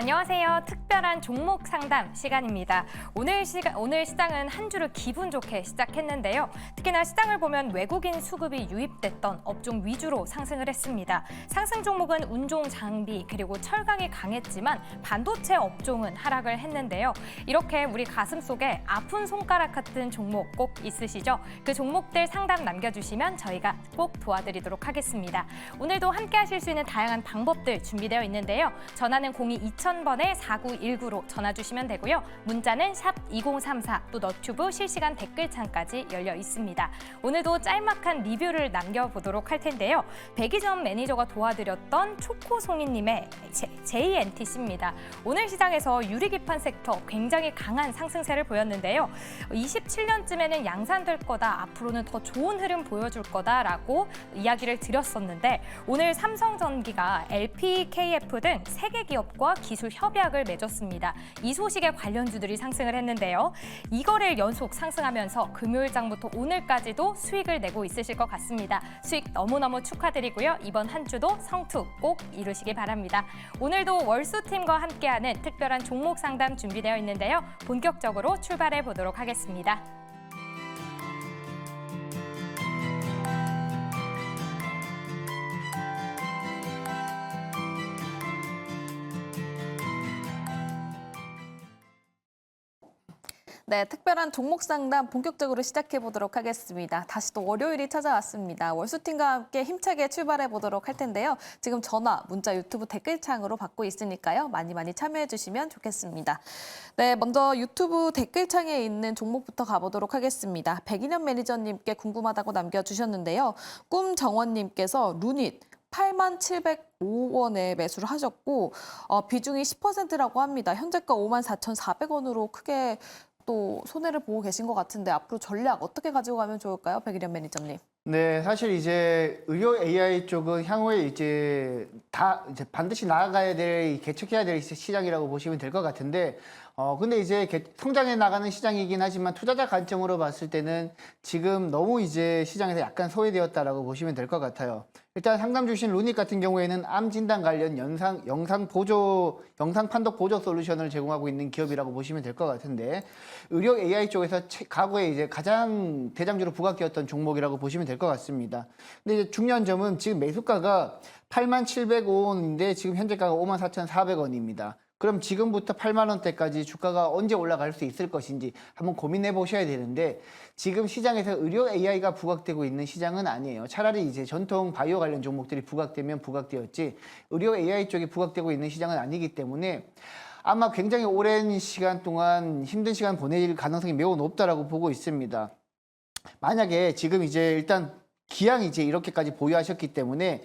안녕하세요. 특별한 종목 상담 시간입니다. 오늘 시장은 한 주를 기분 좋게 시작했는데요. 특히나 시장을 보면 외국인 수급이 유입됐던 업종 위주로 상승을 했습니다. 상승 종목은 운종, 장비, 그리고 철강이 강했지만 반도체 업종은 하락을 했는데요. 이렇게 우리 가슴속에 아픈 손가락 같은 종목 꼭 있으시죠? 그 종목들 상담 남겨주시면 저희가 꼭 도와드리도록 하겠습니다. 오늘도 함께 하실 수 있는 다양한 방법들 준비되어 있는데요. 전화는 02-2000번에 4919로 전화 주시면 되고요. 문자는 샵 2034, 또 너튜브 실시간 댓글창까지 열려 있습니다. 오늘도 짤막한 리뷰를 남겨보도록 할 텐데요. 백이점 매니저가 도와드렸던 초코송이님의 JNTC입니다. 오늘 시장에서 유리기판 섹터 굉장히 강한 상승세를 보였는데요. 27년쯤에는 양산될 거다, 앞으로는 더 좋은 흐름 보여줄 거다라고 이야기를 드렸었는데 오늘 삼성전기가 LPKF 등 세계 기업과 기술 협약을 맺었습니다. 이 소식에 관련주들이 상승을 했는데요. 이거를 연속 상승하면서 금요일장부터 오늘까지도 수익을 내고 있으실 것 같습니다. 수익 너무너무 축하드리고요. 이번 한 주도 성투 꼭 이루시기 바랍니다. 오늘도 월수팀과 함께하는 특별한 종목 상담 준비되어 있는데요. 본격적으로 출발해 보도록 하겠습니다. 네, 특별한 종목 상담 본격적으로 시작해 보도록 하겠습니다. 다시 또 월요일이 찾아왔습니다. 월수팀과 함께 힘차게 출발해 보도록 할 텐데요. 지금 전화, 문자, 유튜브 댓글창으로 받고 있으니까요. 많이 참여해 주시면 좋겠습니다. 네, 먼저 유튜브 댓글창에 있는 종목부터 가보도록 하겠습니다. 백인현 매니저님께 궁금하다고 남겨주셨는데요. 꿈정원님께서 루닛 8705원에 매수를 하셨고 비중이 10%라고 합니다. 현재가 54,400원으로 크게 또 손해를 보고 계신 것 같은데 앞으로 전략 어떻게 가지고 가면 좋을까요? 백일현 매니저님. 네, 사실 이제 의료 AI 쪽은 향후에 이제 반드시 나아가야 될, 개척해야 될 시장이라고 보시면 될 것 같은데, 근데 이제 성장해 나가는 시장이긴 하지만 투자자 관점으로 봤을 때는 지금 너무 이제 시장에서 약간 소외되었다라고 보시면 될 것 같아요. 일단 상담 주신 루닛 같은 경우에는 암 진단 관련 영상 판독 보조 솔루션을 제공하고 있는 기업이라고 보시면 될 것 같은데, 의료 AI 쪽에서 과거에 이제 가장 대장주로 부각되었던 종목이라고 보시면 될 것 같습니다. 근데 이제 중요한 점은 지금 매수가가 8705원인데 지금 현재가가 54,400원입니다. 그럼 지금부터 8만 원대까지 주가가 언제 올라갈 수 있을 것인지 한번 고민해 보셔야 되는데, 지금 시장에서 의료 AI가 부각되고 있는 시장은 아니에요. 차라리 이제 전통 바이오 관련 종목들이 부각되면 부각되었지 의료 AI 쪽이 부각되고 있는 시장은 아니기 때문에 아마 굉장히 오랜 시간 동안 힘든 시간 보낼 가능성이 매우 높다라고 보고 있습니다. 만약에 지금 이제 일단 기왕 이제 이렇게까지 보유하셨기 때문에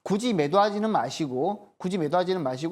굳이 매도하지는 마시고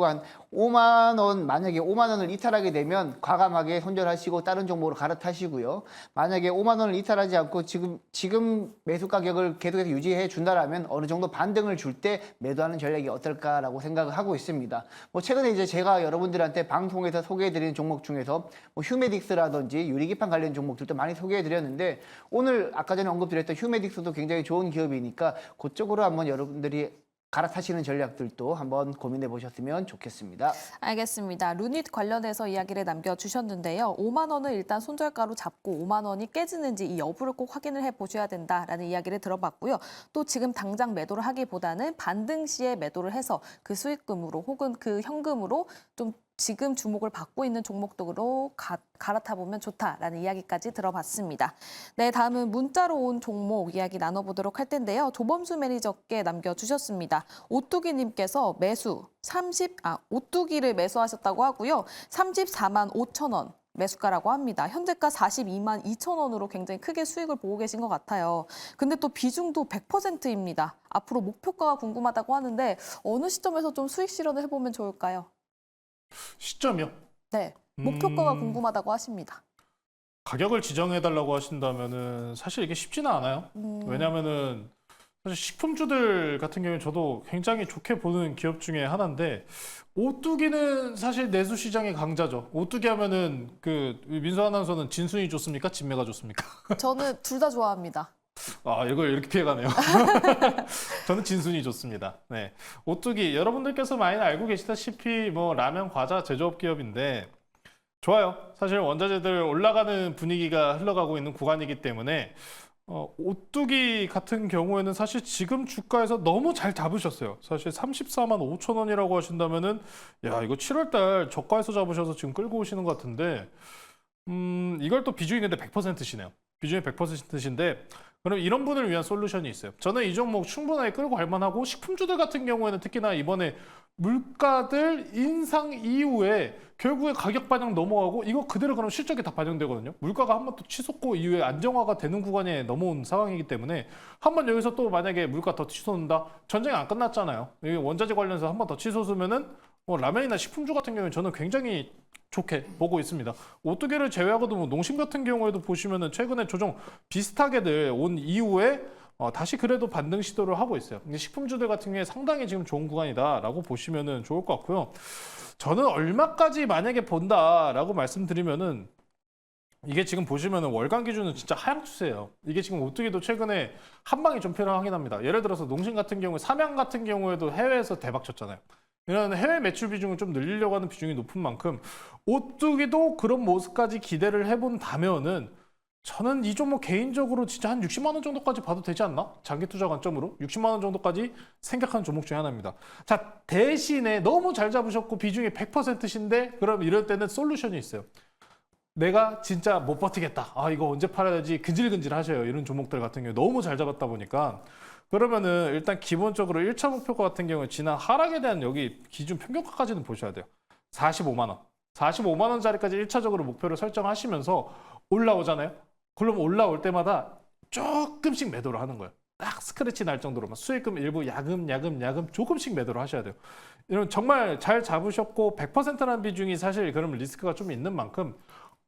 한 5만 원, 만약에 5만 원을 이탈하게 되면 과감하게 손절하시고 다른 종목으로 갈아타시고요. 만약에 5만 원을 이탈하지 않고 지금 매수 가격을 계속해서 유지해 준다라면 어느 정도 반등을 줄 때 매도하는 전략이 어떨까라고 생각을 하고 있습니다. 뭐 최근에 이제 제가 여러분들한테 방송에서 소개해드리는 종목 중에서 뭐 휴메딕스라든지 유리기판 관련 종목들도 많이 소개해드렸는데, 오늘 아까 전에 언급드렸던 휴메딕스도 굉장히 좋은 기업이니까 그쪽으로 한번 여러분들이 갈아타시는 전략들도 한번 고민해 보셨으면 좋겠습니다. 알겠습니다. 루닛 관련해서 이야기를 남겨주셨는데요. 5만 원을 일단 손절가로 잡고 5만 원이 깨지는지 이 여부를 꼭 확인을 해보셔야 된다라는 이야기를 들어봤고요. 또 지금 당장 매도를 하기보다는 반등 시에 매도를 해서 그 수익금으로 혹은 그 현금으로 좀 지금 주목을 받고 있는 종목으로 갈아타보면 좋다라는 이야기까지 들어봤습니다. 네, 다음은 문자로 온 종목 이야기 나눠보도록 할 텐데요. 조범수 매니저께 남겨주셨습니다. 오뚜기님께서 오뚜기를 매수하셨다고 하고요. 34만 5천 원. 매수가라고 합니다. 현재가 42만 2천 원으로 굉장히 크게 수익을 보고 계신 것 같아요. 근데 또 비중도 100%입니다. 앞으로 목표가가 궁금하다고 하는데 어느 시점에서 좀 수익 실현을 해보면 좋을까요? 시점이요? 네, 목표가가 궁금하다고 하십니다. 가격을 지정해달라고 하신다면은 사실 이게 쉽지는 않아요. 왜냐면은 사실 식품주들 같은 경우에 저도 굉장히 좋게 보는 기업 중에 하나인데, 오뚜기는 사실 내수 시장의 강자죠. 오뚜기 하면은 그 민수 아나운서는 진순이 좋습니까? 진매가 좋습니까? 저는 둘 다 좋아합니다. 아, 이걸 이렇게 피해가네요. 저는 진순이 좋습니다. 네. 오뚜기 여러분들께서 많이 알고 계시다시피 뭐 라면 과자 제조업 기업인데 좋아요. 사실 원자재들 올라가는 분위기가 흘러가고 있는 구간이기 때문에 오뚜기 같은 경우에는 사실 지금 주가에서 너무 잘 잡으셨어요. 사실 34만 5천 원이라고 하신다면은 야, 이거 7월 달 저가에서 잡으셔서 지금 끌고 오시는 것 같은데 이걸 또 비중이 근데 100%시네요. 비중이 100%신데 그럼 이런 분을 위한 솔루션이 있어요. 저는 이 종목 충분하게 끌고 갈 만하고 식품주들 같은 경우에는 특히나 이번에 물가들 인상 이후에 결국에 가격 반영 넘어가고 이거 그대로 그럼 실적에 다 반영되거든요. 물가가 한 번 또 치솟고 이후에 안정화가 되는 구간에 넘어온 상황이기 때문에 한 번 여기서 또 만약에 물가 더 치솟는다. 전쟁이 안 끝났잖아요. 여기 원자재 관련해서 한 번 더 치솟으면은 라면이나 식품주 같은 경우는 저는 굉장히 좋게 보고 있습니다. 오뚜기를 제외하고도 뭐 농심 같은 경우에도 보시면은 최근에 조정 비슷하게들 온 이후에 다시 그래도 반등 시도를 하고 있어요. 근데 식품주들 같은 경우에 상당히 지금 좋은 구간이다라고 보시면은 좋을 것 같고요. 저는 얼마까지 만약에 본다라고 말씀드리면은 이게 지금 보시면은 월간 기준은 진짜 하향 추세예요. 이게 지금 오뚜기도 최근에 한 방이 좀 필요하긴 합니다. 예를 들어서 농심 같은 경우에 삼양 같은 경우에도 해외에서 대박 쳤잖아요. 이런 해외 매출 비중을 좀 늘리려고 하는 비중이 높은 만큼 오뚜기도 그런 모습까지 기대를 해본다면은 저는 이 종목 개인적으로 진짜 한 60만 원 정도까지 봐도 되지 않나? 장기 투자 관점으로 60만 원 정도까지 생각하는 종목 중에 하나입니다. 자, 대신에 너무 잘 잡으셨고 비중이 100%신데 그럼 이럴 때는 솔루션이 있어요. 내가 진짜 못 버티겠다. 아, 이거 언제 팔아야 되지? 근질근질 하셔요. 이런 종목들 같은 경우에 너무 잘 잡았다 보니까 그러면은 일단 기본적으로 1차 목표가 같은 경우에 지난 하락에 대한 여기 기준 평균가까지는 보셔야 돼요. 45만 원. 45만 원짜리까지 1차적으로 목표를 설정하시면서 올라오잖아요. 그럼 올라올 때마다 조금씩 매도를 하는 거예요. 딱 스크래치 날 정도로만 수익금 일부 야금 조금씩 매도를 하셔야 돼요. 이런 정말 잘 잡으셨고 100%라는 비중이 사실 그러면 리스크가 좀 있는 만큼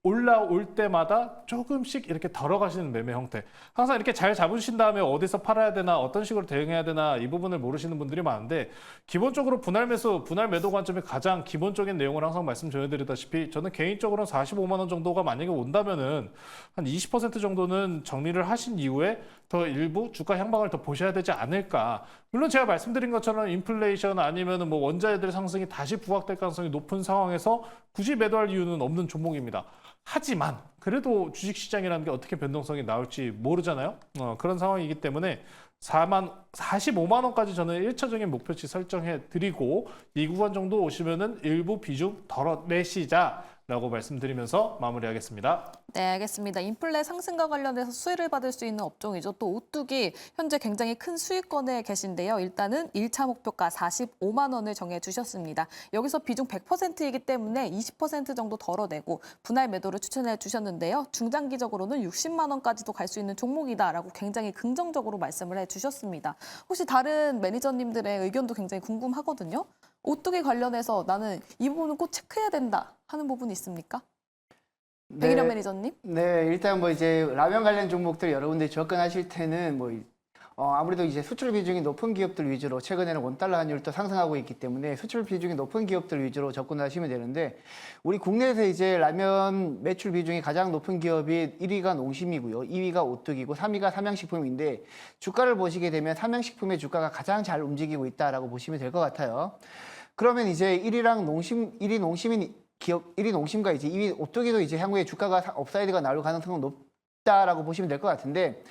올라올 때마다 조금씩 이렇게 덜어가시는 매매 형태. 항상 이렇게 잘 잡으신 다음에 어디서 팔아야 되나 어떤 식으로 대응해야 되나 이 부분을 모르시는 분들이 많은데 기본적으로 분할 매수, 분할 매도 관점의 가장 기본적인 내용을 항상 말씀드리다시피 저는 개인적으로는 45만 원 정도가 만약에 온다면은 한 20% 정도는 정리를 하신 이후에 더 일부 주가 향방을 더 보셔야 되지 않을까. 물론 제가 말씀드린 것처럼 인플레이션 아니면은 뭐 원자재들 상승이 다시 부각될 가능성이 높은 상황에서 굳이 매도할 이유는 없는 종목입니다. 하지만 그래도 주식시장이라는 게 어떻게 변동성이 나올지 모르잖아요. 그런 상황이기 때문에 45만 원까지 저는 1차적인 목표치 설정해 드리고 이 구간 정도 오시면은 일부 비중 덜어내시자라고 말씀드리면서 마무리하겠습니다. 네, 알겠습니다. 인플레 상승과 관련해서 수혜를 받을 수 있는 업종이죠. 또 오뚜기 현재 굉장히 큰 수익권에 계신데요. 일단은 1차 목표가 45만 원을 정해주셨습니다. 여기서 비중 100%이기 때문에 20% 정도 덜어내고 분할 매도를 추천해 주셨는데요. 중장기적으로는 60만 원까지도 갈 수 있는 종목이다라고 굉장히 긍정적으로 말씀을 해주셨습니다. 혹시 다른 매니저님들의 의견도 굉장히 궁금하거든요. 오뚜기 관련해서 나는 이 부분은 꼭 체크해야 된다 하는 부분이 있습니까? 백일현 매니저님? 네, 일단 뭐 이제 라면 관련 종목들 여러분들이 접근하실 때는 뭐 아무래도 이제 수출 비중이 높은 기업들 위주로 최근에는 원달러 환율도 상승하고 있기 때문에 수출 비중이 높은 기업들 위주로 접근하시면 되는데 우리 국내에서 이제 라면 매출 비중이 가장 높은 기업이 1위가 농심이고요. 2위가 오뚜기고 3위가 삼양식품인데 주가를 보시게 되면 삼양식품의 주가가 가장 잘 움직이고 있다라고 보시면 될 것 같아요. 그러면 이제 1위랑 농심, 1위 농심인 기업 1위 농심과 이제 2위 오뚜기도 이제 향후에 주가가 업사이드가 나올 가능성은 높다라고 보시면 될 것 같은데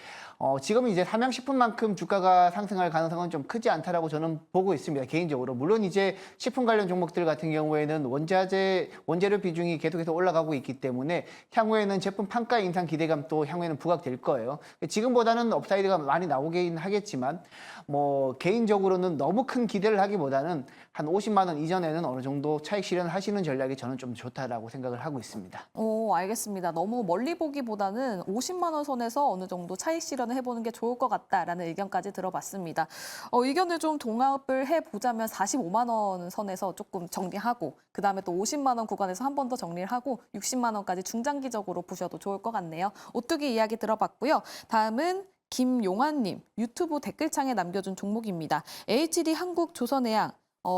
지금 이제 삼양식품만큼 주가가 상승할 가능성은 좀 크지 않다라고 저는 보고 있습니다. 개인적으로. 물론 이제 식품 관련 종목들 같은 경우에는 원재료 비중이 계속해서 올라가고 있기 때문에 향후에는 제품 판가 인상 기대감도 향후에는 부각될 거예요. 지금보다는 업사이드가 많이 나오긴 하겠지만 뭐 개인적으로는 너무 큰 기대를 하기보다는 한 50만 원 이전에는 어느 정도 차익 실현하시는 전략이 저는 좀 좋다라고 생각을 하고 있습니다. 오, 알겠습니다. 너무 멀리 보기보다는 50만 원 선에서 어느 정도 차익 실현을 해보는 게 좋을 것 같다라는 의견까지 들어봤습니다. 의견을 좀 종합을 해보자면 45만 원 선에서 조금 정리하고 그다음에 또 50만 원 구간에서 한 번 더 정리를 하고 60만 원까지 중장기적으로 보셔도 좋을 것 같네요. 오뚜기 이야기 들어봤고요. 다음은 김용환님 유튜브 댓글창에 남겨준 종목입니다. HD 한국조선해양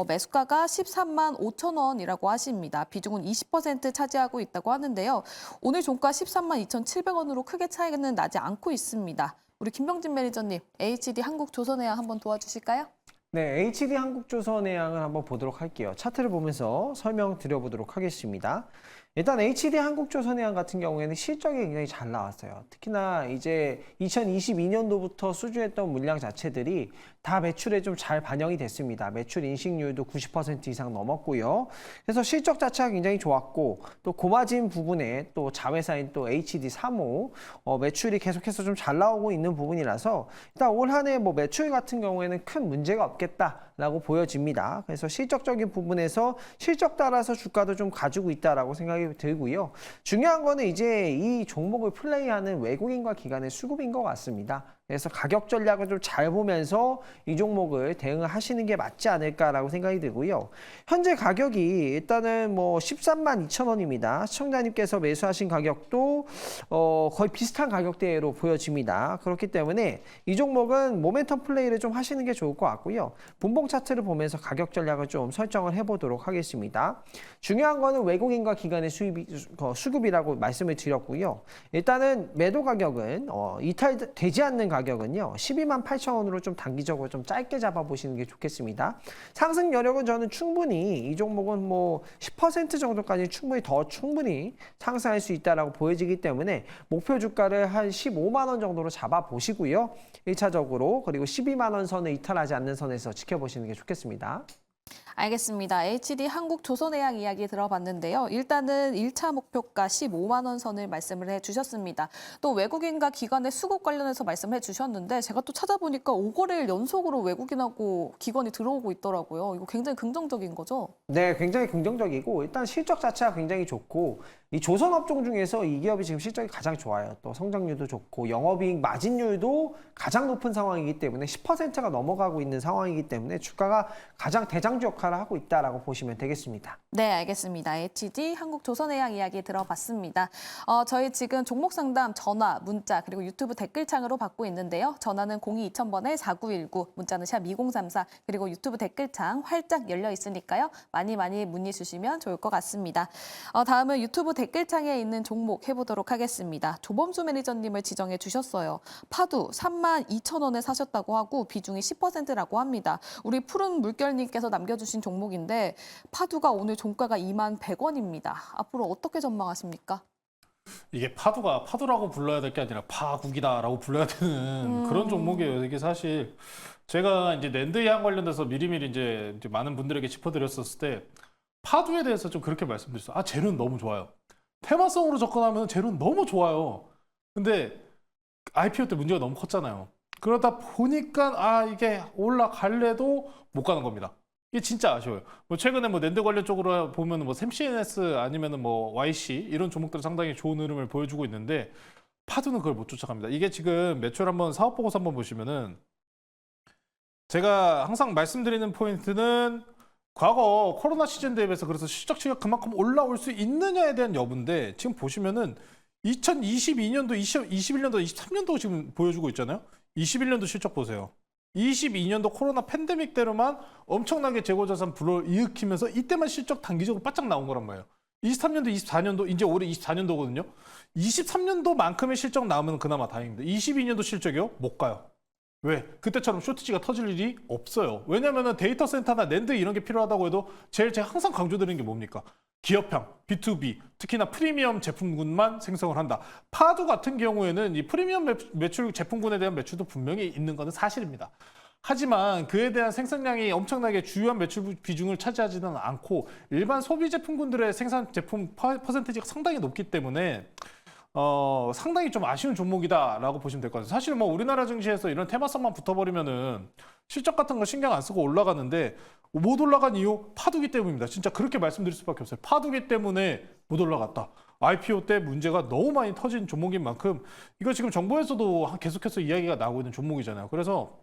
매수가가 13만 5천 원이라고 하십니다. 비중은 20% 차지하고 있다고 하는데요. 오늘 종가 13만 2,700원으로 크게 차이는 나지 않고 있습니다. 우리 김병진 매니저님, HD 한국조선해양 한번 도와주실까요? 네, HD 한국조선해양을 한번 보도록 할게요. 차트를 보면서 설명드려보도록 하겠습니다. 일단 HD 한국조선해양 같은 경우에는 실적이 굉장히 잘 나왔어요. 특히나 이제 2022년도부터 수주했던 물량 자체들이 다 매출에 좀 잘 반영이 됐습니다. 매출 인식률도 90% 이상 넘었고요. 그래서 실적 자체가 굉장히 좋았고 또 고마진 부분에 또 자회사인 또 HD 사모 매출이 계속해서 좀 잘 나오고 있는 부분이라서 일단 올 한 해 뭐 매출 같은 경우에는 큰 문제가 없겠다라고 보여집니다. 그래서 실적적인 부분에서 실적 따라서 주가도 좀 가지고 있다라고 생각이 들고요. 중요한 거는 이제 이 종목을 플레이하는 외국인과 기관의 수급인 것 같습니다. 그래서 가격 전략을 좀 잘 보면서 이 종목을 대응하시는 게 맞지 않을까라고 생각이 들고요. 현재 가격이 일단은 뭐 13만 2천 원입니다. 시청자님께서 매수하신 가격도 거의 비슷한 가격대로 보여집니다. 그렇기 때문에 이 종목은 모멘텀 플레이를 좀 하시는 게 좋을 것 같고요. 분봉 차트를 보면서 가격 전략을 좀 설정을 해보도록 하겠습니다. 중요한 거는 외국인과 기관의 수급이라고 말씀을 드렸고요. 일단은 매도 가격은 이탈되지 않는 가격은요 12만 8천 원으로 좀 단기적으로 좀 짧게 잡아보시는 게 좋겠습니다. 상승 여력은 저는 충분히 이 종목은 뭐 10% 정도까지 충분히 상승할 수 있다라고 보여지기 때문에 목표 주가를 한 15만 원 정도로 잡아보시고요. 1차적으로 그리고 12만 원 선을 이탈하지 않는 선에서 지켜보시는 게 좋겠습니다. 알겠습니다. HD 한국조선해양 이야기 들어봤는데요. 일단은 1차 목표가 15만 원 선을 말씀을 해주셨습니다. 또 외국인과 기관의 수급 관련해서 말씀해 주셨는데 제가 또 찾아보니까 5거래일 연속으로 외국인하고 기관이 들어오고 있더라고요. 이거 굉장히 긍정적인 거죠? 네, 굉장히 긍정적이고 일단 실적 자체가 굉장히 좋고 이 조선업종 중에서 이 기업이 지금 실적이 가장 좋아요. 또 성장률도 좋고 영업이익 마진율도 가장 높은 상황이기 때문에 10%가 넘어가고 있는 상황이기 때문에 주가가 가장 대장주 역할을 하고 있다라고 보시면 되겠습니다. 네, 알겠습니다. HD 한국조선해양 이야기 들어봤습니다. 저희 지금 종목 상담 전화, 문자 그리고 유튜브 댓글창으로 받고 있는데요. 전화는 02-2000번에 4919, 문자는 샵 2034 그리고 유튜브 댓글창 활짝 열려 있으니까요. 많이 문의 주시면 좋을 것 같습니다. 다음은 유튜브 댓글창에 있는 종목 해보도록 하겠습니다. 조범수 매니저님을 지정해 주셨어요. 파두 32,000원에 사셨다고 하고 비중이 10%라고 합니다. 우리 푸른 물결님께서 남겨주신 종목인데 파두가 오늘 종가가 21,100원입니다. 앞으로 어떻게 전망하십니까? 이게 파두가 파두라고 불러야 될 게 아니라 파국이다라고 불러야 되는 그런 종목이에요. 이게 사실 제가 이제 낸드 해양 관련돼서 미리미리 이제 많은 분들에게 짚어드렸었을 때 파두에 대해서 좀 그렇게 말씀드렸어요. 아, 재료는 너무 좋아요. 테마성으로 접근하면 재료는 너무 좋아요. 근데 IPO 때 문제가 너무 컸잖아요. 그러다 보니까 이게 올라갈래도 못 가는 겁니다. 이게 진짜 아쉬워요. 뭐 최근에 뭐 낸드 관련 쪽으로 보면 뭐 샘CNS 아니면은 뭐 YC 이런 종목들 상당히 좋은 흐름을 보여주고 있는데 파두는 그걸 못 쫓아갑니다. 이게 지금 매출 한번 사업 보고서 한번 보시면은 제가 항상 말씀드리는 포인트는 과거 코로나 시즌 대비해서 그래서 실적치가 그만큼 올라올 수 있느냐에 대한 여부인데 지금 보시면은 2022년도, 21년도, 23년도 지금 보여주고 있잖아요. 21년도 실적 보세요. 22년도 코로나 팬데믹 때로만 엄청나게 재고자산 불어일으키면서 이때만 실적 단기적으로 바짝 나온 거란 말이에요. 23년도, 24년도, 이제 올해 24년도거든요. 23년도만큼의 실적 나오면 그나마 다행입니다. 22년도 실적이요? 못 가요. 왜? 그때처럼 쇼티지가 터질 일이 없어요. 왜냐면은 데이터 센터나 낸드 이런 게 필요하다고 해도 제가 항상 강조드리는 게 뭡니까? 기업형, B2B, 특히나 프리미엄 제품군만 생성을 한다. 파두 같은 경우에는 이 프리미엄 매출 제품군에 대한 매출도 분명히 있는 것은 사실입니다. 하지만 그에 대한 생산량이 엄청나게 주요한 매출 비중을 차지하지는 않고 일반 소비 제품군들의 생산 제품 퍼센티지가 상당히 높기 때문에 상당히 좀 아쉬운 종목이다라고 보시면 될 것 같아요. 사실 뭐 우리나라 증시에서 이런 테마성만 붙어버리면은 실적 같은 거 신경 안 쓰고 올라가는데 못 올라간 이유 파두기 때문입니다. 진짜 그렇게 말씀드릴 수밖에 없어요. 파두기 때문에 못 올라갔다. IPO 때 문제가 너무 많이 터진 종목인 만큼 이거 지금 정부에서도 계속해서 이야기가 나오고 있는 종목이잖아요. 그래서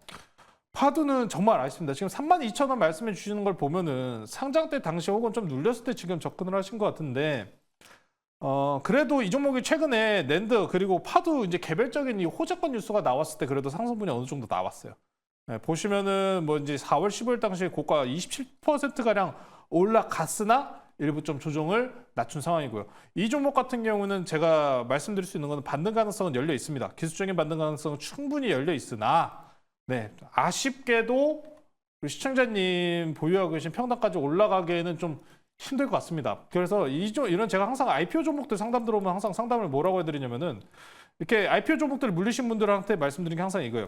파두는 정말 아쉽습니다. 지금 32,000원 말씀해 주시는 걸 보면은 상장 때 당시 혹은 좀 눌렸을 때 지금 접근을 하신 것 같은데 그래도 이 종목이 최근에 낸드 그리고 파두 이제 개별적인 이 호재권 뉴스가 나왔을 때 그래도 상승분이 어느 정도 나왔어요. 네, 보시면은 뭐 이제 4월 15일 당시 고가 27%가량 올라갔으나 일부 좀 조정을 낮춘 상황이고요. 이 종목 같은 경우는 제가 말씀드릴 수 있는 것은 반등 가능성은 열려 있습니다. 기술적인 반등 가능성은 충분히 열려 있으나 네, 아쉽게도 우리 시청자님 보유하고 계신 평단까지 올라가기에는 좀 힘들 것 같습니다. 그래서 이런 제가 항상 IPO 종목들 상담 들어오면 항상 상담을 뭐라고 해드리냐면은 이렇게 IPO 종목들을 물리신 분들한테 말씀드린 게 항상 이거예요.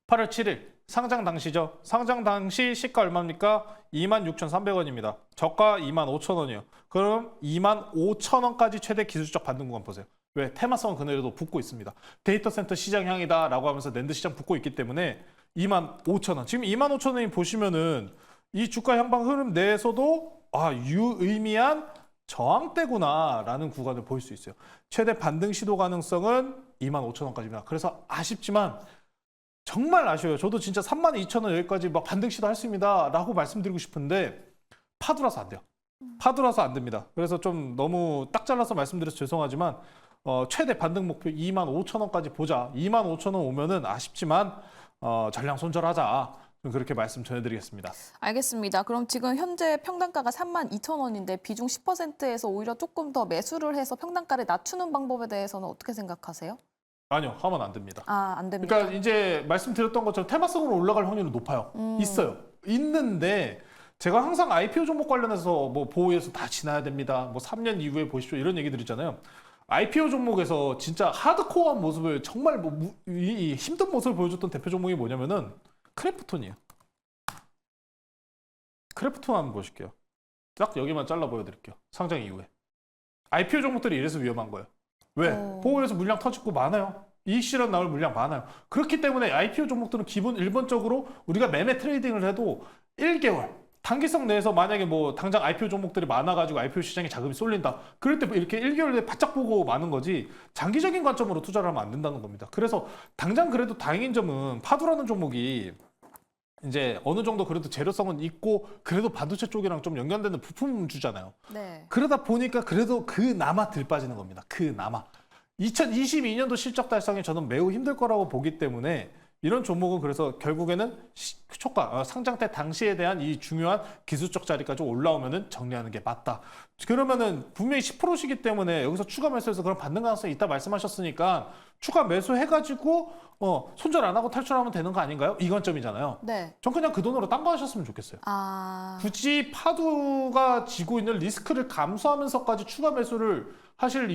8월 7일 상장 당시죠. 상장 당시 시가 얼마입니까? 26,300원입니다. 저가 25,000원이에요. 그럼 25,000원까지 최대 기술적 반등 구간 보세요. 왜? 테마성은 그늘에도 붙고 있습니다. 데이터 센터 시장 향이다 라고 하면서 낸드 시장 붙고 있기 때문에 25,000원. 지금 25,000원이 보시면은 이 주가 향방 흐름 내에서도 유의미한 저항대구나라는 구간을 볼 수 있어요. 최대 반등 시도 가능성은 25,000원까지입니다. 그래서 아쉽지만 정말 아쉬워요. 저도 진짜 32,000원 여기까지 막 반등 시도 할 수 있습니다 라고 말씀드리고 싶은데 파도라서 안 돼요. 파도라서 안 됩니다. 그래서 좀 너무 딱 잘라서 말씀드려서 죄송하지만 최대 반등 목표 25,000원까지 보자. 25,000원 오면은 아쉽지만 전량 손절하자. 그렇게 말씀 전해드리겠습니다. 알겠습니다. 그럼 지금 현재 평단가가 32,000원인데 비중 10%에서 오히려 조금 더 매수를 해서 평단가를 낮추는 방법에 대해서는 어떻게 생각하세요? 아니요, 하면 안 됩니다. 안 됩니다. 그러니까 이제 말씀드렸던 것처럼 테마성으로 올라갈 확률은 높아요. 있어요. 있는데 제가 항상 IPO 종목 관련해서 뭐 보호에서 다 지나야 됩니다. 뭐 3년 이후에 보십시오. 이런 얘기 드리잖아요. IPO 종목에서 진짜 하드코어한 모습을 정말 이 힘든 모습을 보여줬던 대표 종목이 뭐냐면은 크래프톤이에요. 크래프톤 한번 보실게요. 딱 여기만 잘라 보여드릴게요. 상장 이후에. IPO 종목들이 이래서 위험한 거예요. 왜? 보호에서 물량 터지고 많아요. 이익 실현 나올 물량 많아요. 그렇기 때문에 IPO 종목들은 일본적으로 우리가 매매 트레이딩을 해도 1개월, 단기성 내에서 만약에 뭐 당장 IPO 종목들이 많아가지고 IPO 시장에 자금이 쏠린다. 그럴 때 이렇게 1개월 내에 바짝 보고 마는 거지 장기적인 관점으로 투자를 하면 안 된다는 겁니다. 그래서 당장 그래도 다행인 점은 파도라는 종목이 이제 어느 정도 그래도 재료성은 있고 그래도 반도체 쪽이랑 좀 연관되는 부품주잖아요. 네. 그러다 보니까 그래도 그나마 덜 빠지는 겁니다. 그나마. 2022년도 실적 달성이 저는 매우 힘들 거라고 보기 때문에 이런 종목은 그래서 결국에는 상장 때 당시에 대한 이 중요한 기술적 자리까지 올라오면은 정리하는 게 맞다. 그러면은 분명히 10%시기 때문에 여기서 추가 매수해서 그런 반등 가능성이 있다 말씀하셨으니까 추가 매수해가지고 손절 안 하고 탈출하면 되는 거 아닌가요? 이 관점이잖아요. 네. 전 그냥 그 돈으로 딴 거 하셨으면 좋겠어요. 굳이 파도가 지고 있는 리스크를 감수하면서까지 추가 매수를 하실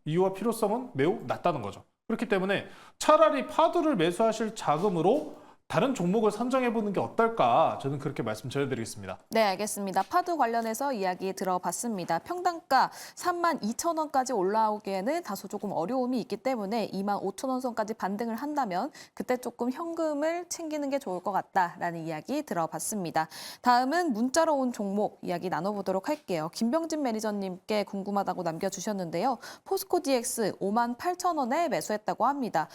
이유와 필요성은 매우 낮다는 거죠. 그렇기 때문에 차라리 파도를 매수하실 자금으로 다른 종목을 선정해보는 게 어떨까 저는 그렇게 말씀 전해드리겠습니다. 네, 알겠습니다. 파도 관련해서 이야기 들어봤습니다. 평단가 32,000원까지 올라오기에는 다소 조금 어려움이 있기 때문에 25,000원 선까지 반등을 한다면 그때 조금 현금을 챙기는 게 좋을 것 같다라는 이야기 들어봤습니다. 다음은 문자로 온 종목 이야기 나눠보도록 할게요. 김병진 매니저님께 궁금하다고 남겨주셨는데요. 포스코 DX 58,000원에 매수했다고 합니다.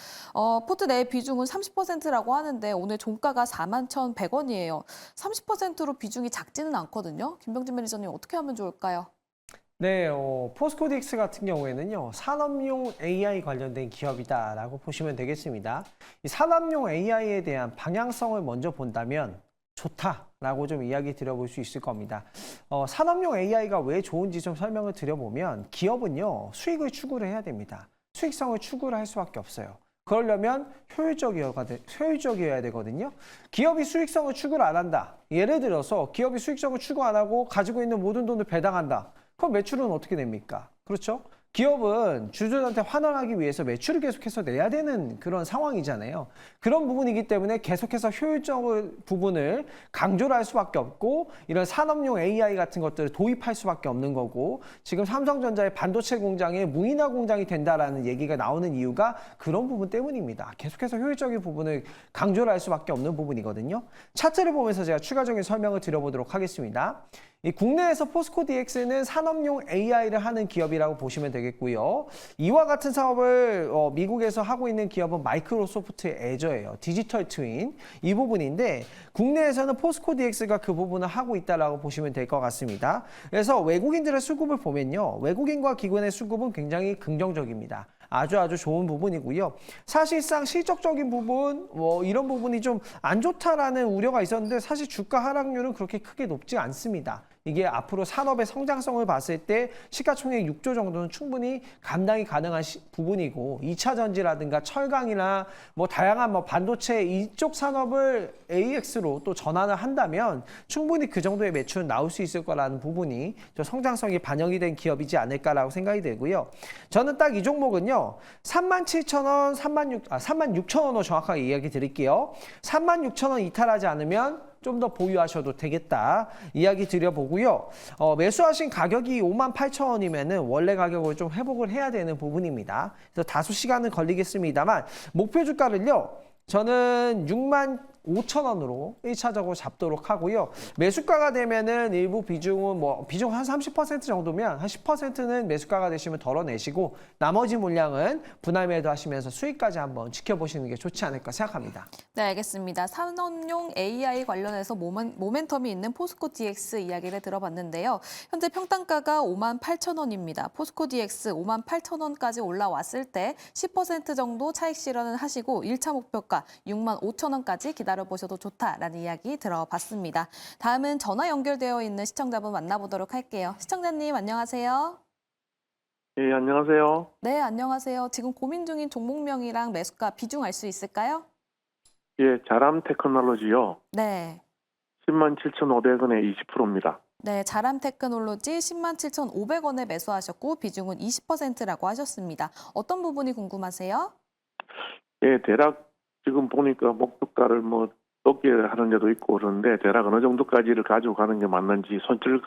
포트 내 비중은 30%라고 하는데 오늘 종가가 41,100원이에요. 30%로 비중이 작지는 않거든요. 김병진 매니저님 어떻게 하면 좋을까요? 네, 포스코 DX 같은 경우에는요, 산업용 AI 관련된 기업이다라고 보시면 되겠습니다. 이 산업용 AI에 대한 방향성을 먼저 본다면 좋다라고 좀 이야기 드려볼 수 있을 겁니다. 산업용 AI가 왜 좋은지 좀 설명을 드려보면 기업은요, 수익을 추구를 해야 됩니다. 수익성을 추구를 할 수밖에 없어요. 그러려면 효율적이어야 되거든요. 기업이 수익성을 추구를 안 한다. 예를 들어서 기업이 수익성을 추구 안 하고 가지고 있는 모든 돈을 배당한다. 그럼 매출은 어떻게 됩니까? 그렇죠? 기업은 주주들한테 환원하기 위해서 매출을 계속해서 내야 되는 그런 상황이잖아요. 그런 부분이기 때문에 계속해서 효율적인 부분을 강조를 할 수밖에 없고 이런 산업용 AI 같은 것들을 도입할 수밖에 없는 거고 지금 삼성전자의 반도체 공장에 무인화 공장이 된다라는 얘기가 나오는 이유가 그런 부분 때문입니다. 계속해서 효율적인 부분을 강조를 할 수밖에 없는 부분이거든요. 차트를 보면서 제가 추가적인 설명을 드려보도록 하겠습니다. 이 국내에서 포스코 DX는 산업용 AI를 하는 기업이라고 보시면 되겠고요. 이와 같은 사업을 미국에서 하고 있는 기업은 마이크로소프트의 애저예요. 디지털 트윈 이 부분인데 국내에서는 포스코 DX가 그 부분을 하고 있다라고 보시면 될 것 같습니다. 그래서 외국인들의 수급을 보면요. 외국인과 기관의 수급은 굉장히 긍정적입니다. 아주 좋은 부분이고요. 사실상 실적적인 부분, 이런 부분이 좀 안 좋다라는 우려가 있었는데 사실 주가 하락률은 그렇게 크게 높지 않습니다. 이게 앞으로 산업의 성장성을 봤을 때 시가총액 6조 정도는 충분히 감당이 가능한 부분이고 2차 전지라든가 철강이나 뭐 다양한 뭐 반도체 이쪽 산업을 AX로 또 전환을 한다면 충분히 그 정도의 매출은 나올 수 있을 거라는 부분이 저 성장성이 반영이 된 기업이지 않을까라고 생각이 되고요. 저는 딱 이 종목은요. 37,000원, 36,000원으로 정확하게 이야기 드릴게요. 36,000원 이탈하지 않으면 좀 더 보유하셔도 되겠다 이야기 드려보고요. 매수하신 가격이 58,000원이면은 원래 가격을 좀 회복을 해야 되는 부분입니다. 그래서 다소 시간은 걸리겠습니다만 목표 주가를요. 저는 65,000원으로 1차적으로 잡도록 하고요. 매수가가 되면은 일부 비중은 비중 한 30% 정도면 한 10%는 매수가가 되시면 덜어내시고 나머지 물량은 분할 매도하시면서 수익까지 한번 지켜보시는 게 좋지 않을까 생각합니다. 네, 알겠습니다. 산업용 AI 관련해서 모멘텀이 있는 포스코 DX 이야기를 들어봤는데요. 현재 평단가가 58,000원입니다. 포스코 DX 58,000원까지 올라왔을 때 10% 정도 차익 실현을 하시고 1차 목표가 65,000원까지 기다려보셔도 좋다라는 이야기 들어봤습니다. 다음은 전화 연결되어 있는 시청자분 만나보도록 할게요. 시청자님 안녕하세요. 예, 안녕하세요. 네, 안녕하세요. 지금 고민 중인 종목명이랑 매수가 비중 알 수 있을까요? 예, 자람 테크놀로지요. 네. 107,500원에 20%입니다. 네, 자람 테크놀로지 107,500원에 매수하셨고 비중은 20%라고 하셨습니다. 어떤 부분이 궁금하세요? 예, 대략 지금 보니까 목표가를 높게 하는 데도 있고 그러는데 대략 어느 정도까지를 가지고 가는 게 맞는지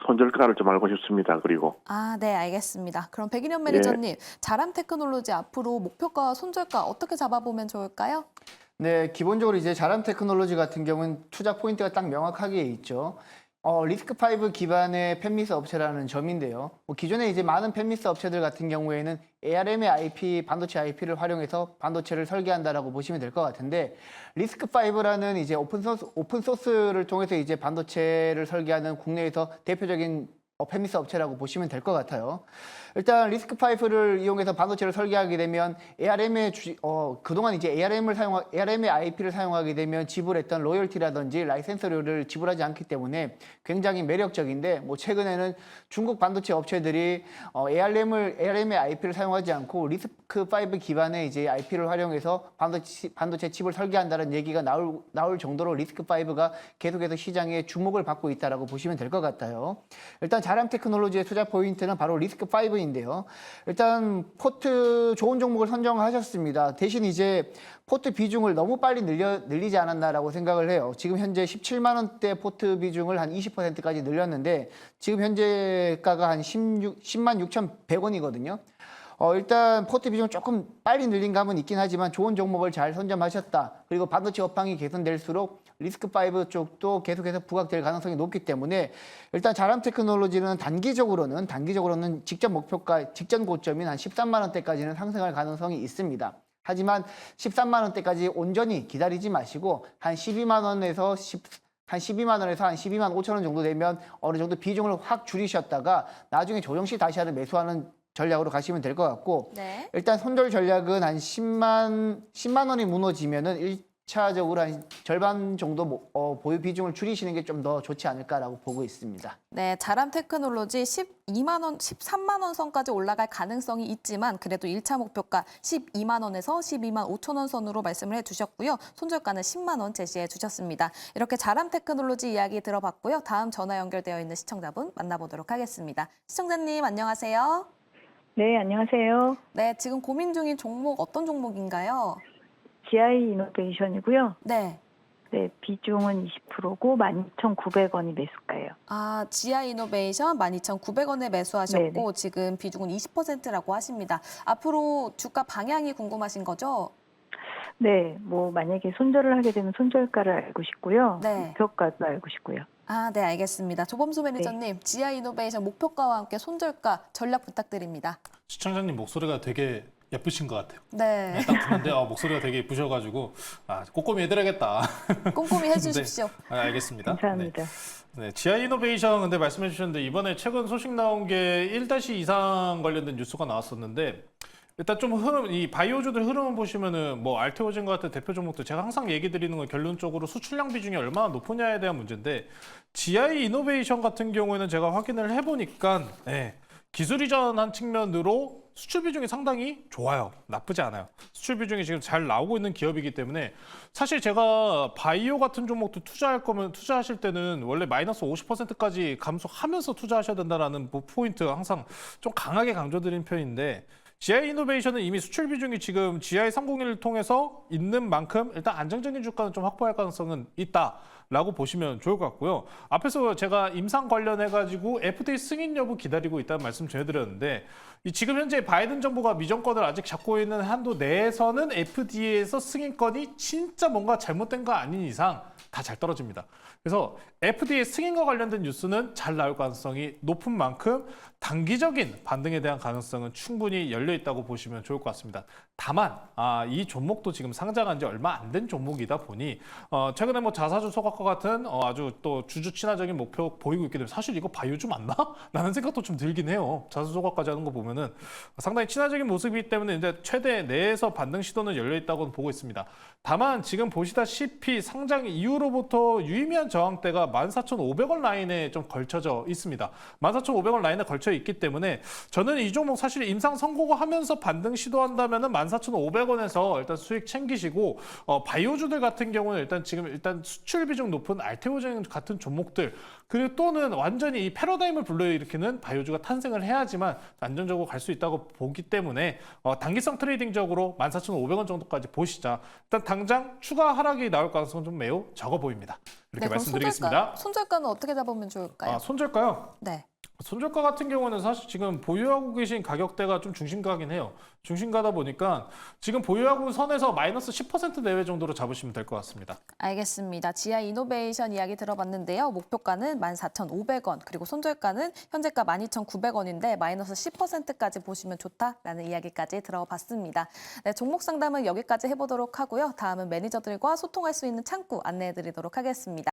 손절가를 좀 알고 싶습니다. 그리고 네, 알겠습니다. 그럼 백인현 매니저님, 자람 테크놀로지 앞으로 목표가, 손절가 어떻게 잡아보면 좋을까요? 네, 기본적으로 이제 자람 테크놀로지 같은 경우는 투자 포인트가 딱 명확하게 있죠. 리스크5 기반의 팹리스 업체라는 점인데요. 기존에 이제 많은 팹리스 업체들 같은 경우에는 ARM의 IP, 반도체 IP를 활용해서 반도체를 설계한다라고 보시면 될 것 같은데, 리스크5라는 이제 오픈소스를 통해서 이제 반도체를 설계하는 국내에서 대표적인 팹리스 업체라고 보시면 될 것 같아요. 일단 리스크5를 이용해서 반도체를 설계하게 되면 그동안 이제 ARM의 IP를 사용하게 되면 지불했던 로열티라든지 라이센서료를 지불하지 않기 때문에 굉장히 매력적인데, 최근에는 중국 반도체 업체들이 ARM의 IP를 사용하지 않고 리스크5 기반의 이제 IP를 활용해서 반도체 칩을 설계한다는 얘기가 나올 정도로 리스크5가 계속해서 시장에 주목을 받고 있다라고 보시면 될 것 같아요. 일단 자람 테크놀로지의 투자 포인트는 바로 리스크5인데요. 일단 포트 좋은 종목을 선정하셨습니다. 대신 이제 포트 비중을 너무 빨리 늘리지 않았나라고 생각을 해요. 지금 현재 17만 원대 포트 비중을 한 20%까지 늘렸는데 지금 현재가가 한 10만 6,100원이거든요. 일단 포트 비중 조금 빨리 늘린 감은 있긴 하지만 좋은 종목을 잘 선점하셨다. 그리고 반도체 업황이 개선될수록 리스크5 쪽도 계속해서 부각될 가능성이 높기 때문에 일단 자람 테크놀로지는 단기적으로는 직전 목표가, 직전 고점인 한 13만 원대까지는 상승할 가능성이 있습니다. 하지만 13만 원대까지 온전히 기다리지 마시고 한 12만 원에서 한 12만 5천 원 정도 되면 어느 정도 비중을 확 줄이셨다가 나중에 조정 시 다시 매수하는 전략으로 가시면 될 것 같고, 네. 일단 손절 전략은 한 10만 원이 무너지면은 1차적으로 한 절반 정도 보유 비중을 줄이시는 게 좀 더 좋지 않을까라고 보고 있습니다. 네, 자람 테크놀로지 12만 원, 13만 원 선까지 올라갈 가능성이 있지만 그래도 1차 목표가 12만 원에서 12만 5천 원 선으로 말씀을 해주셨고요. 손절가는 10만 원 제시해 주셨습니다. 이렇게 자람 테크놀로지 이야기 들어봤고요. 다음 전화 연결되어 있는 시청자분 만나보도록 하겠습니다. 시청자님 안녕하세요. 네, 안녕하세요. 네, 지금 고민 중인 종목 어떤 종목인가요? GI 이노베이션이고요. 네. 네, 비중은 20%고 12,900원이 매수가예요. GI 이노베이션 12,900원에 매수하셨고 네네. 지금 비중은 20%라고 하십니다. 앞으로 주가 방향이 궁금하신 거죠? 네, 만약에 손절을 하게 되면 손절가를 알고 싶고요. 네. 목표가도 알고 싶고요. 네, 알겠습니다. 조범수 매니저님, GI 이노베이션 목표가와 함께 손절가 전략 부탁드립니다. 시청자님 목소리가 되게 예쁘신 것 같아요. 네, 딱 듣는데 목소리가 되게 예쁘셔가지고 꼼꼼히 해드려야겠다. 꼼꼼히 해주십시오. 알겠습니다. 감사합니다. 네, GI 이노베이션 근데 말씀해 주셨는데 이번에 최근 소식 나온 게 1-2상 관련된 뉴스가 나왔었는데 일단 좀 흐름, 이 바이오주들 흐름을 보시면은 뭐 알테오젠 같은 대표 종목들 제가 항상 얘기 드리는 건 결론적으로 수출량 비중이 얼마나 높으냐에 대한 문제인데 GI 이노베이션 같은 경우에는 제가 확인을 해보니까 기술 이전한 측면으로 수출 비중이 상당히 좋아요. 나쁘지 않아요. 수출 비중이 지금 잘 나오고 있는 기업이기 때문에 사실 제가 바이오 같은 종목도 투자할 거면 투자하실 때는 원래 마이너스 50%까지 감소하면서 투자하셔야 된다라는 포인트 항상 좀 강하게 강조드린 편인데 GI 이노베이션은 이미 수출 비중이 지금 GI 301을 통해서 있는 만큼 일단 안정적인 주가는 좀 확보할 가능성은 있다라고 보시면 좋을 것 같고요. 앞에서 제가 임상 관련해가지고 FDA 승인 여부 기다리고 있다는 말씀 전해드렸는데 지금 현재 바이든 정부가 미정권을 아직 잡고 있는 한도 내에서는 FDA에서 승인권이 진짜 뭔가 잘못된 거 아닌 이상 다 잘 떨어집니다. 그래서 FDA 승인과 관련된 뉴스는 잘 나올 가능성이 높은 만큼 단기적인 반등에 대한 가능성은 충분히 열려 있다고 보시면 좋을 것 같습니다. 다만 이 종목도 지금 상장한 지 얼마 안 된 종목이다 보니 최근에 뭐 자사주 소각과 같은 아주 또 주주 친화적인 목표 보이고 있기 때문에 사실 이거 바이오주 맞나? 라는 생각도 좀 들긴 해요. 자사주 소각까지 하는 거 보면은 상당히 친화적인 모습이기 때문에 이제 최대 내에서 반등 시도는 열려 있다고 보고 있습니다. 다만 지금 보시다시피 상장 이후로부터 유의미한 저항대가 14,500원 라인에 좀 걸쳐져 있습니다. 14,500원 라인에 걸쳐 있기 때문에 저는 이 종목 사실 임상 성공하면서 반등 시도한다면은 14,500원에서 일단 수익 챙기시고 바이오주들 같은 경우는 일단 수출 비중 높은 알테오젠 같은 종목들 그리고 또는 완전히 이 패러다임을 불러일으키는 바이오주가 탄생을 해야지만 안정적으로 갈 수 있다고 보기 때문에 단기성 트레이딩적으로 14,500원 정도까지 보시자. 일단 당장 추가 하락이 나올 가능성은 좀 매우 적어 보입니다. 이렇게 그럼 말씀드리겠습니다. 손절가는 어떻게 잡으면 좋을까요? 손절가요? 네. 손절가 같은 경우는 사실 지금 보유하고 계신 가격대가 좀 중심가긴 해요. 중심가다 보니까 지금 보유하고 선에서 마이너스 10% 내외 정도로 잡으시면 될 것 같습니다. 알겠습니다. GI 이노베이션 이야기 들어봤는데요. 목표가는 14,500원, 그리고 손절가는 현재가 12,900원인데 마이너스 10%까지 보시면 좋다라는 이야기까지 들어봤습니다. 네, 종목 상담은 여기까지 해보도록 하고요. 다음은 매니저들과 소통할 수 있는 창구 안내해드리도록 하겠습니다.